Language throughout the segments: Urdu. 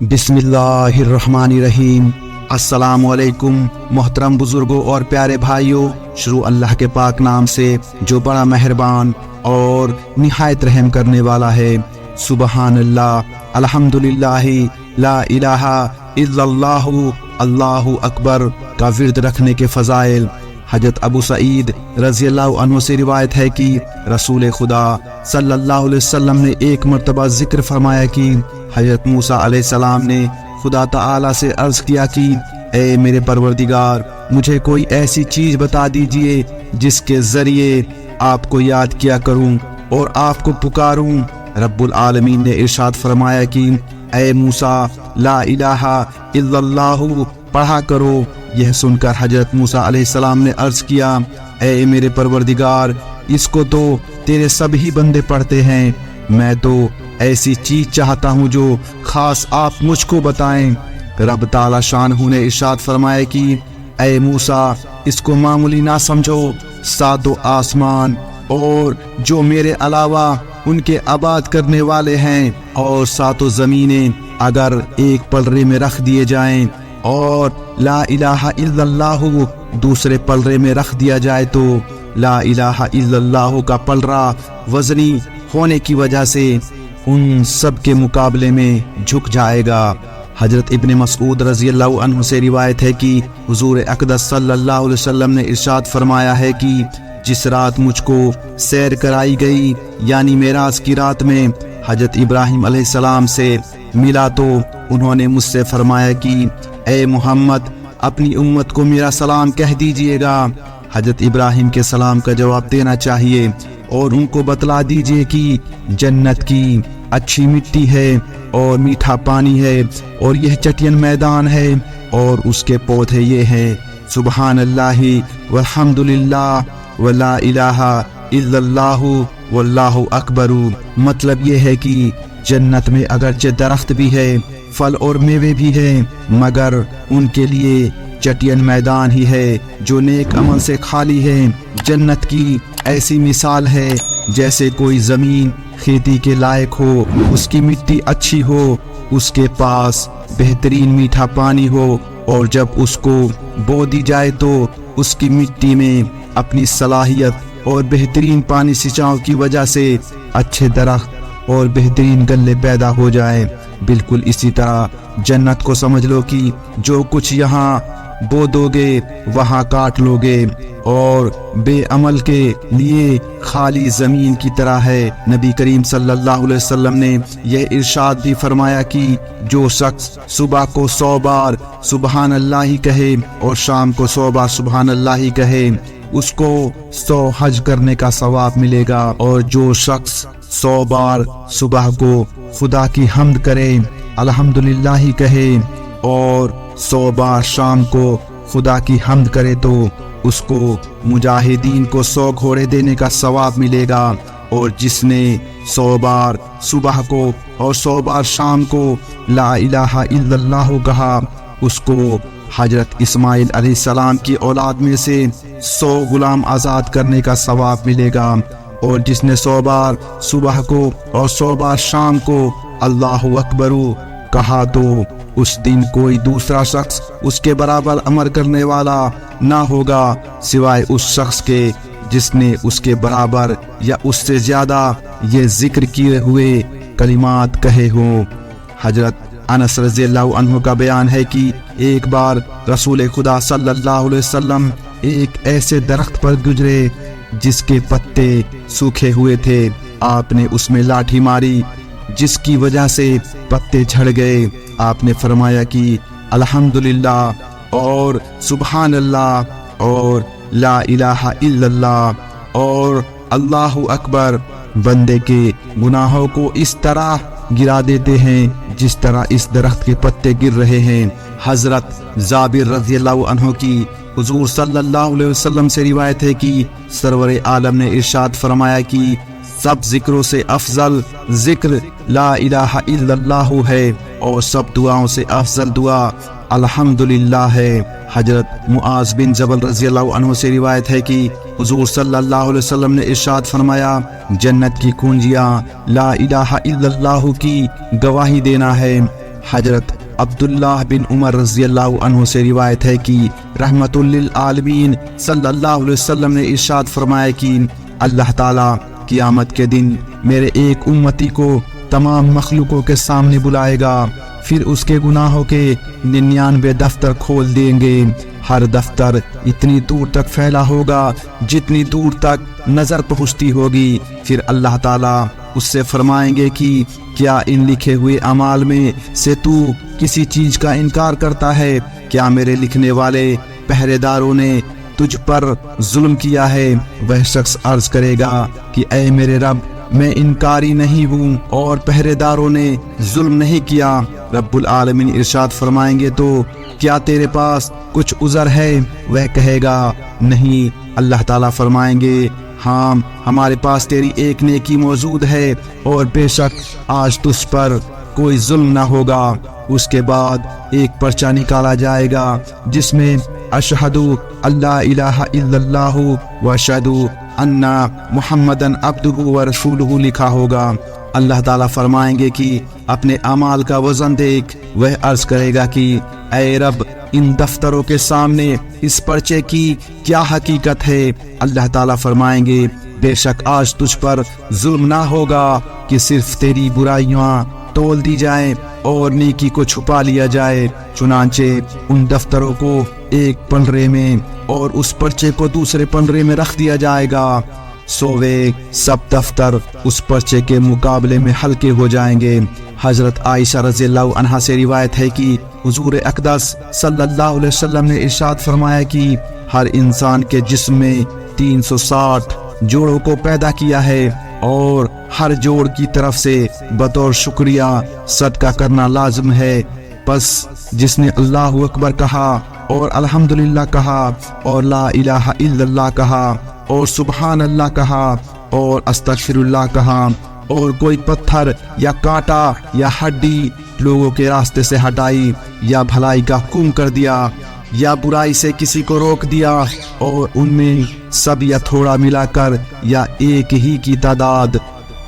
بسم اللہ الرحمن الرحیم۔ السلام علیکم محترم بزرگوں اور پیارے بھائیوں، شروع اللہ کے پاک نام سے جو بڑا مہربان اور نہایت رحم کرنے والا ہے۔ سبحان اللہ، الحمدللہ، لا الہ الا اللہ، اللہ اکبر کا ورد رکھنے کے فضائل۔ حضرت ابو سعید رضی اللہ عنہ سے روایت ہے کہ رسول خدا صلی اللہ علیہ وسلم نے ایک مرتبہ ذکر فرمایا کہ حضرت موسیٰ علیہ السلام نے خدا تعالی سے عرض کیا کہ اے میرے پروردگار، مجھے کوئی ایسی چیز بتا دیجئے جس کے ذریعے آپ کو یاد کیا کروں اور آپ کو پکاروں۔ رب العالمین نے ارشاد فرمایا کہ اے موسیٰ، لا الہ الا اللہ پڑھا کرو۔ یہ سن کر حضرت موسیٰ علیہ السلام نے عرض کیا، اے میرے پروردگار، اس کو تو تیرے سبھی بندے پڑھتے ہیں، میں تو ایسی چیز چاہتا ہوں جو خاص آپ مجھ کو بتائیں۔ رب تعالی شانہ نے ارشاد فرمایا کہ اے موسیٰ، اس کو معمولی نہ سمجھو، ساتوں آسمان اور جو میرے علاوہ ان کے آباد کرنے والے ہیں اور ساتوں زمینیں اگر ایک پلڑے میں رکھ دیے جائیں اور لا الہ الا اللہ دوسرے پلڑے میں رکھ دیا جائے تو لا الہ الا اللہ کا پلڑا وزنی ہونے کی وجہ سے ان سب کے مقابلے میں جھک جائے گا۔ حضرت ابن مسعود رضی اللہ عنہ سے روایت ہے کہ حضور اقدس صلی اللہ علیہ وسلم نے ارشاد فرمایا ہے کہ جس رات مجھ کو سیر کرائی گئی یعنی معراج کی رات میں حضرت ابراہیم علیہ السلام سے ملا تو انہوں نے مجھ سے فرمایا کہ اے محمد، اپنی امت کو میرا سلام کہہ دیجئے گا۔ حضرت ابراہیم کے سلام کا جواب دینا چاہیے اور ان کو بتلا دیجئے کہ جنت کی اچھی مٹی ہے اور میٹھا پانی ہے اور یہ چٹین میدان ہے اور اس کے پودے یہ ہیں سبحان اللہ والحمدللہ ولا الہ الا اللہ واللہ اکبر۔ مطلب یہ ہے کہ جنت میں اگرچہ درخت بھی ہے، پھل اور میوے بھی ہیں، مگر ان کے لیے چٹین میدان ہی ہے جو نیک عمل سے خالی ہے۔ جنت کی ایسی مثال ہے جیسے کوئی زمین کھیتی کے لائق ہو، اس کی مٹی اچھی ہو، اس کے پاس بہترین میٹھا پانی ہو اور جب اس کو بو دی جائے تو اس کی مٹی میں اپنی صلاحیت اور بہترین پانی سینچاؤ کی وجہ سے اچھے درخت اور بہترین گلے پیدا ہو جائیں۔ بالکل اسی طرح جنت کو سمجھ لو کہ جو کچھ یہاں بو دو گے وہاں کاٹ لو گے اور بے عمل کے لیے خالی زمین کی طرح ہے۔ نبی کریم صلی اللہ علیہ وسلم نے یہ ارشاد بھی فرمایا کہ جو شخص صبح کو 100 بار سبحان اللہ ہی کہے اور شام کو 100 بار سبحان اللہ ہی کہے، اس کو 100 حج کرنے کا ثواب ملے گا، اور جو شخص 100 بار صبح کو خدا کی حمد کرے الحمدللہ ہی کہے اور 100 بار شام کو خدا کی حمد کرے تو اس کو مجاہدین کو 100 گھوڑے دینے کا ثواب ملے گا، اور جس نے 100 بار صبح کو اور 100 بار شام کو لا الہ الا اللہ کہا، اس کو حضرت اسماعیل علیہ السلام کی اولاد میں سے 100 غلام آزاد کرنے کا ثواب ملے گا، اور جس نے 100 بار صبح کو اور 100 بار شام کو اللہ اکبر کہا تو اس دن کوئی دوسرا شخص اس کے برابر عمل کرنے والا نہ ہوگا سوائے اس شخص کے جس نے اس کے برابر یا اس سے زیادہ یہ ذکر کیے ہوئے کلمات کہے ہوں۔ حضرت انس رضی اللہ عنہ کا بیان ہے کہ ایک بار رسول خدا صلی اللہ علیہ وسلم ایک ایسے درخت پر گزرے جس کے پتے سوکھے ہوئے تھے۔ آپ نے اس میں لاٹھی ماری جس کی وجہ سے پتے جھڑ گئے۔ آپ نے فرمایا کہ الحمدللہ اور سبحان اللہ اور لا الہ الا اللہ اور اللہ اکبر بندے کے گناہوں کو اس طرح گرا دیتے ہیں جس طرح اس درخت کے پتے گر رہے ہیں۔ حضرت جابر رضی اللہ عنہ کی حضور صلی اللہ علیہ وسلم سے روایت ہے کہ سرور عالم نے ارشاد فرمایا کہ سب ذکروں سے افضل ذکر لا الہ الا اللہ ہے اور سب دعاؤں سے افضل دعا الحمدللہ ہے۔ حضرت معاذ بن جبل رضی اللہ عنہ سے روایت ہے کہ حضور صلی اللہ علیہ وسلم نے ارشاد فرمایا جنت کی کنجیاں لا الہ الا اللہ کی گواہی دینا ہے حضرت عبداللہ بن عمر رضی اللہ عنہ سے روایت ہے کہ رحمت للعالمین صلی اللہ علیہ وسلم نے ارشاد فرمایا کہ اللہ تعالیٰ قیامت کے دن میرے ایک امتی کو تمام مخلوقوں کے سامنے بلائے گا، پھر اس کے گناہوں کے 99 دفتر کھول دیں گے۔ ہر دفتر اتنی دور تک پھیلا ہوگا جتنی دور تک نظر پہنچتی ہوگی۔ پھر اللہ تعالیٰ اس سے فرمائیں گے کہ کیا ان لکھے ہوئے اعمال میں سے تو کسی چیز کا انکار کرتا ہے؟ کیا میرے لکھنے والے پہرے داروں نے تجھ پر ظلم کیا ہے؟ وہ شخص عرض کرے گا کہ اے میرے رب، میں انکاری نہیں ہوں اور پہرے داروں نے ظلم نہیں کیا۔ رب العالمین ارشاد فرمائیں گے تو کیا تیرے پاس کچھ عذر ہے؟ وہ کہے گا نہیں۔ اللہ تعالیٰ فرمائیں گے ہاں، ہمارے پاس تیری ایک نیکی موجود ہے اور بے شک آج تجھ پر کوئی ظلم نہ ہوگا۔ اس کے بعد ایک پرچہ نکالا جائے گا جس میں اشہد اللہ الہ الا اللہ و اشہد ان محمدن عبدہ و رسولہ لکھا ہوگا۔ اللہ تعالیٰ فرمائیں گے کہ اپنے اعمال کا وزن دیکھ۔ وہ عرض کرے گا کہ اے رب، ان دفتروں کے سامنے اس پرچے کی کیا حقیقت ہے؟ اللہ تعالیٰ فرمائیں گے بے شک آج تجھ پر ظلم نہ ہوگا کہ صرف تیری برائیاں تول دی جائیں اور نیکی کو چھپا لیا جائے۔ چنانچہ ان دفتروں کو ایک پنرے میں اور اس پرچے کو دوسرے پنرے میں رکھ دیا جائے گا۔ سوے سب دفتر اس پرچے کے مقابلے میں ہلکے ہو جائیں گے۔ حضرت عائشہ رضی اللہ عنہا سے روایت ہے کہ حضور اقدس صلی اللہ علیہ وسلم نے ارشاد فرمایا کہ ہر انسان کے جسم میں 360 جوڑوں کو پیدا کیا ہے اور ہر جوڑ کی طرف سے بطور شکریہ صدقہ کرنا لازم ہے۔ پس جس نے اللہ اکبر کہا اور الحمدللہ کہا اور لا الہ الا اللہ کہا اور سبحان اللہ کہا اور استغفر اللہ کہا اور کوئی پتھر یا کانٹا یا ہڈی لوگوں کے راستے سے ہٹائی یا بھلائی کا حکم کر دیا یا برائی سے کسی کو روک دیا اور ان میں سب یا تھوڑا ملا کر یا ایک ہی کی تعداد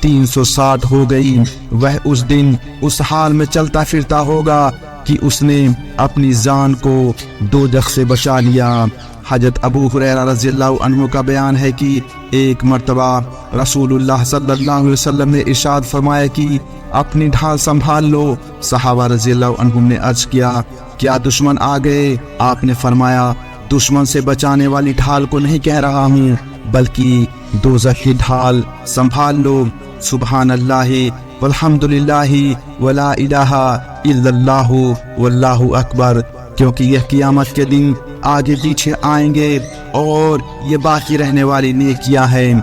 360 ہو گئی، وہ اس دن اس حال میں چلتا پھرتا ہوگا کہ اس نے اپنی جان کو دوزخ سے بچا لیا۔ حضرت ابو ہریرہ رضی اللہ عنہ کا بیان ہے کہ ایک مرتبہ رسول اللہ صلی اللہ علیہ وسلم نے ارشاد فرمایا کہ اپنی ڈھال سنبھال لو۔ صحابہ رضی اللہ عنہم نے عرض کیا کیا دشمن آ گئے؟ آپ نے فرمایا دشمن سے بچانے والی ڈھال کو نہیں کہہ رہا ہوں بلکہ دوزخ کی ڈھال سنبھال لو۔ سبحان اللہ والحمدللہ ولا الہ الا اللہ واللہ اکبر، کیونکہ یہ قیامت کے دن آگے پیچھے آئیں گے اور یہ باقی رہنے والی نیکیاں ہیں۔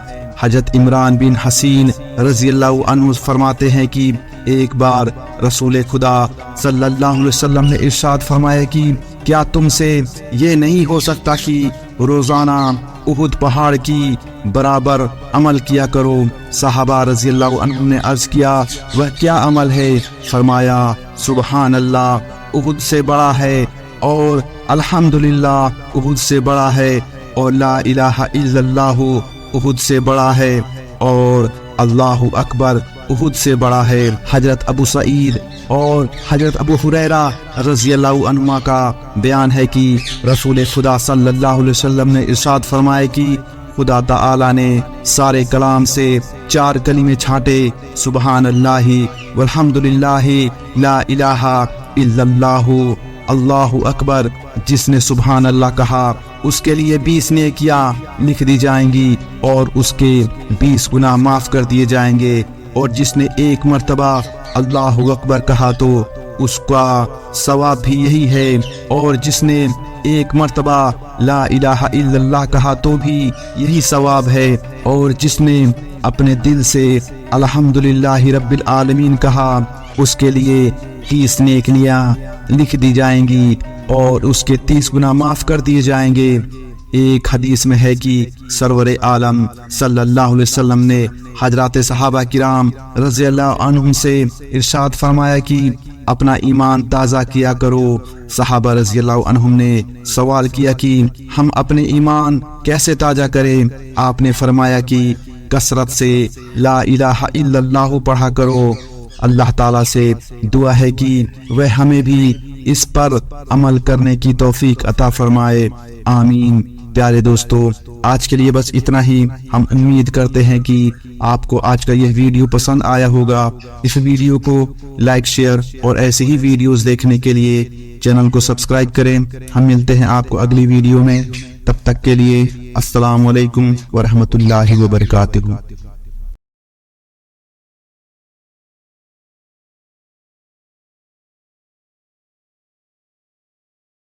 حضرت عمران بن حسین رضی اللہ عنہ فرماتے ہیں کہ ایک بار رسول خدا صلی اللہ علیہ وسلم نے ارشاد فرمایا کہ کیا تم سے یہ نہیں ہو سکتا کہ روزانہ احد پہاڑ کی برابر عمل کیا کرو؟ صحابہ رضی اللہ عنہم نے عرض کیا وہ کیا عمل ہے؟ فرمایا سبحان اللہ احد سے بڑا ہے اور الحمدللہ احد سے بڑا ہے اور لا الہ الا اللہ احد سے بڑا ہے اور اللہ اکبر احد سے بڑا ہے۔ حضرت ابو سعید اور حضرت ابو ہریرہ رضی اللہ عنہما کا بیان ہے کہ رسول خدا صلی اللہ علیہ وسلم نے ارشاد فرمایا کہ خدا تعالی نے سارے کلام سے 4 کلمے چھانٹے، سبحان اللہ والحمدللہ لا الہ الا اللہ اللہ اکبر۔ جس نے سبحان اللہ کہا اس کے لیے 20 نیکیاں لکھ دی جائیں گی اور اس کے 20 گناہ معاف کر دیے جائیں گے، اور جس نے ایک مرتبہ اللہ اکبر کہا تو اس کا ثواب بھی یہی ہے، اور جس نے ایک مرتبہ لا الہ الا اللہ کہا تو بھی یہی ثواب ہے، اور جس نے اپنے دل سے الحمدللہ رب العالمین کہا اس کے لیے 30 نیکیاں لکھ دی جائیں گی اور اس کے 30 گناہ معاف کر دیے جائیں گے۔ ایک حدیث میں ہے کہ سرور عالم صلی اللہ علیہ وسلم نے حضرات صحابہ کرام رضی اللہ عنہم سے ارشاد فرمایا کہ اپنا ایمان تازہ کیا کرو۔ صحابہ رضی اللہ عنہم نے سوال کیا کہ ہم اپنے ایمان کیسے تازہ کریں؟ آپ نے فرمایا کہ کثرت سے لا الہ الا اللہ پڑھا کرو۔ اللہ تعالیٰ سے دعا ہے کہ وہ ہمیں بھی اس پر عمل کرنے کی توفیق عطا فرمائے، آمین۔ پیارے دوستو، آج کے لیے بس اتنا ہی۔ ہم امید کرتے ہیں کہ آپ کو آج کا یہ ویڈیو پسند آیا ہوگا۔ اس ویڈیو کو لائک، شیئر اور ایسے ہی ویڈیوز دیکھنے کے لیے چینل کو سبسکرائب کریں۔ ہم ملتے ہیں آپ کو اگلی ویڈیو میں، تب تک کے لیے السلام علیکم ورحمۃ اللہ وبرکاتہ۔